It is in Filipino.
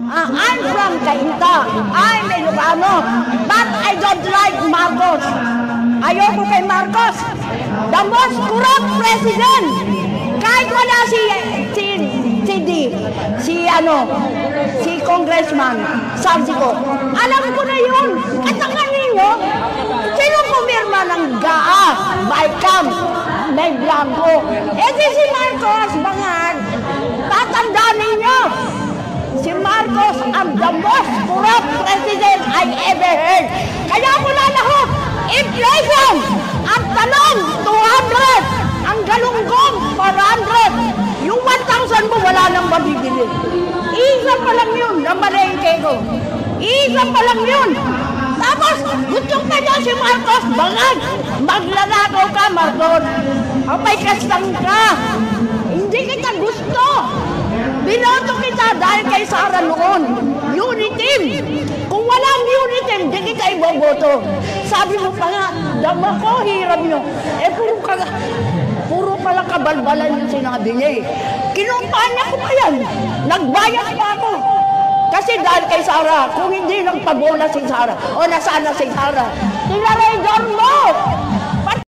I'm from Cainta. I'm Ilocano. But I don't like Marcos. Ayoko kay Marcos. The most corrupt president. Kahit wala si Congressman Sarsico. Alam ko na yun. At ang ninyo, sino pumirma ng GAA, BICAM, May Blanco? Si Marcos, bangag. Tatandaan ninyo. Si Marcos ang the most corrupt president I ever heard. Kaya ako lalahok, inflation! Ang talong, 200! Ang galunggong, 400! Yung 1,000 mo, wala nang mabibili. Isa pa lang yun, na malengke ko. Isa pa lang yun. Tapos, gusto pa niya si Marcos, bangag! Maglalakaw ka, Marcos! Apay kasang ka! Hindi kita gusto! Binoto kita dahil kay Sara noon. Unitim. Kung walang unitim, di kita iboboto. Sabi mo pa nga, dama ko, hirap nyo. Puro pala kabalbalan yung sinabi niya eh. Kinumpahan niya ko pa yan. Nagbayad pa ako. Kasi dahil kay Sara, kung hindi nagpabola si Sara, o nasaan na si Sara, tinarador mo.